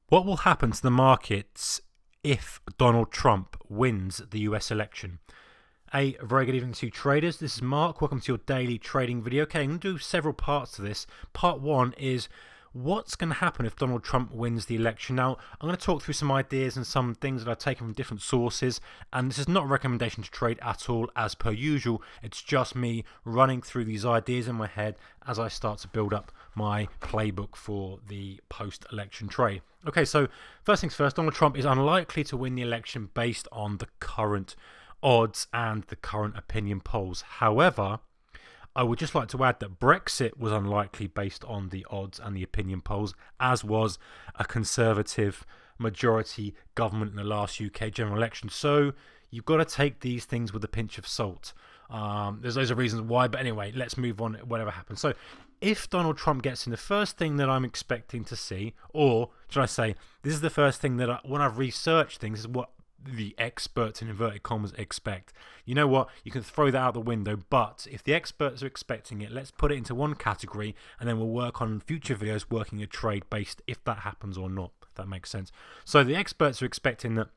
What will happen to the markets if Donald Trump wins the US election? A very good evening to you traders. This is Mark. Welcome to your daily trading video. Okay, I'm going to do several parts to this. Part one is what's going to happen if Donald Trump wins the election. Now, I'm going to talk through some ideas and some things that I've taken from different sources, and this is not a recommendation to trade at all as per usual. It's just me running through these ideas in my head as I start to build up my playbook for the post-election trade. Okay, so first things first, Donald Trump is unlikely to win the election based on the current odds and the current opinion polls. However, I would just like to add that Brexit was unlikely based on the odds and the opinion polls, as was a Conservative majority government in the last UK general election. So you've got to take these things with a pinch of salt. There's loads of reasons why, but anyway, let's move on, whatever happens. So if Donald Trump gets in, the first thing that I'm expecting to see, or should I say, this is the first thing that when I've researched things, is what the experts in inverted commas expect. You know what? You can throw that out the window, but if the experts are expecting it, let's put it into one category, and then we'll work on future videos working a trade based if that happens or not, if that makes sense. So the experts are expecting that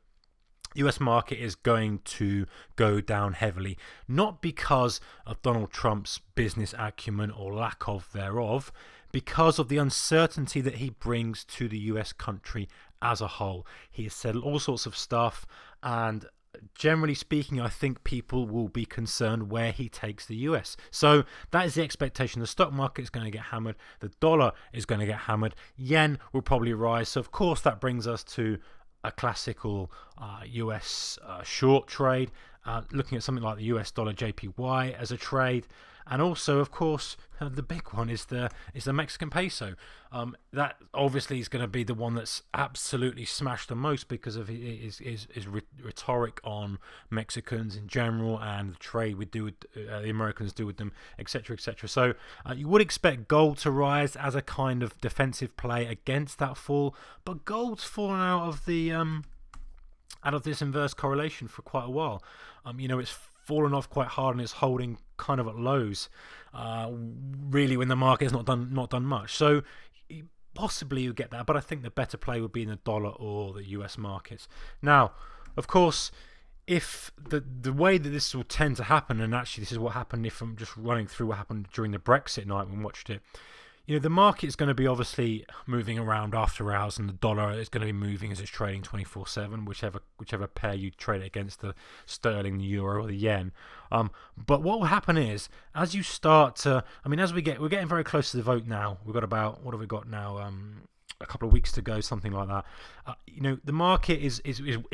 US market is going to go down heavily, not because of Donald Trump's business acumen or lack of thereof, because of the uncertainty that he brings to the US country as a whole. He has said all sorts of stuff, and generally speaking, I think people will be concerned where he takes the US. So that is the expectation. The stock market is going to get hammered. The dollar is going to get hammered. Yen will probably rise. So of course that brings us to a classical US short trade, looking at something like the US dollar JPY as a trade, and also, of course, the big one is the Mexican peso. That obviously is going to be the one that's absolutely smashed the most because of his rhetoric on Mexicans in general and the trade we do with the Americans do with them, etc., etc. So you would expect gold to rise as a kind of defensive play against that fall, but gold's fallen out of this inverse correlation for quite a while. It's fallen off quite hard and it's holding kind of at lows, really, when the market has not done much. So possibly you get that, but I think the better play would be in the dollar or the US markets. Now, of course, if the way that this will tend to happen, and actually this is what happened, if I'm just running through what happened during the Brexit night when we watched it, the market is going to be obviously moving around after hours, and the dollar is going to be moving as it's trading 24/7, whichever pair you trade it against, the sterling, the euro, or the yen. But what will happen is, as you start to, we're getting very close to the vote now. We've got about, what have we got now? A couple of weeks to go, something like that. The market is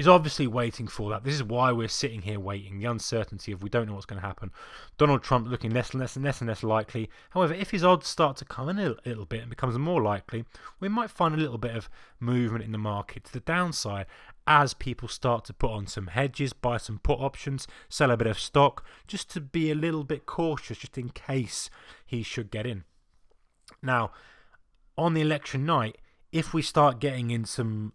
obviously waiting for that. This is why we're sitting here waiting. The uncertainty of we don't know what's going to happen. Donald Trump looking less and less likely. However, if his odds start to come in a little bit and becomes more likely, we might find a little bit of movement in the market to the downside as people start to put on some hedges, buy some put options, sell a bit of stock, just to be a little bit cautious, just in case he should get in. Now, on the election night, if we start getting in some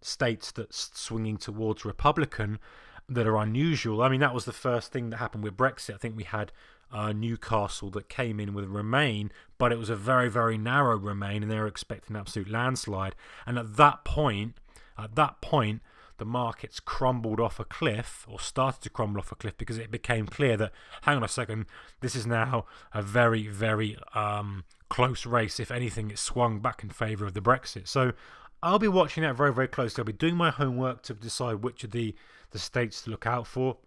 states that's swinging towards Republican that are unusual, that was the first thing that happened with Brexit. I think we had Newcastle that came in with Remain, but it was a very, very narrow Remain, and they were expecting an absolute landslide. And at that point, the markets crumbled off a cliff, or started to crumble off a cliff, because it became clear that, hang on a second, this is now a very, very close race. If anything, it swung back in favour of the Brexit. So I'll be watching that very, very closely. I'll be doing my homework to decide which of the states to look out for,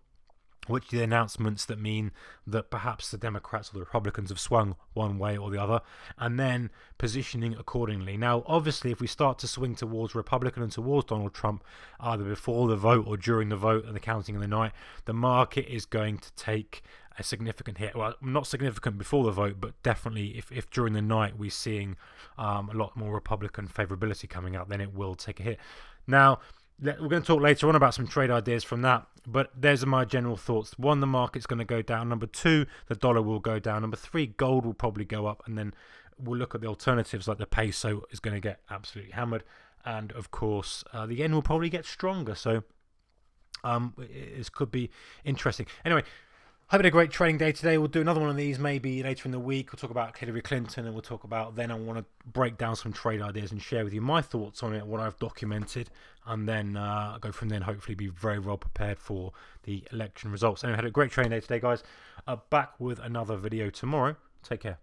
which are the announcements that mean that perhaps the Democrats or the Republicans have swung one way or the other, and then positioning accordingly. Now, obviously, if we start to swing towards Republican and towards Donald Trump, either before the vote or during the vote and the counting of the night, the market is going to take a significant hit. Well, not significant before the vote, but definitely if during the night we're seeing a lot more Republican favorability coming out, then it will take a hit. Now, we're going to talk later on about some trade ideas from that, but there's my general thoughts. One, the market's going to go down. Number two, the dollar will go down. Number three, gold will probably go up, and then we'll look at the alternatives, like the peso is going to get absolutely hammered, and of course the yen will probably get stronger. So it could be interesting. Anyway, Hope you had a great trading day today. We'll do another one of these maybe later in the week. We'll talk about Hillary Clinton, and we'll talk about, then I want to break down some trade ideas and share with you my thoughts on it, what I've documented, and then go from there and hopefully be very well prepared for the election results. Anyway, had a great trading day today, guys. Back with another video tomorrow. Take care.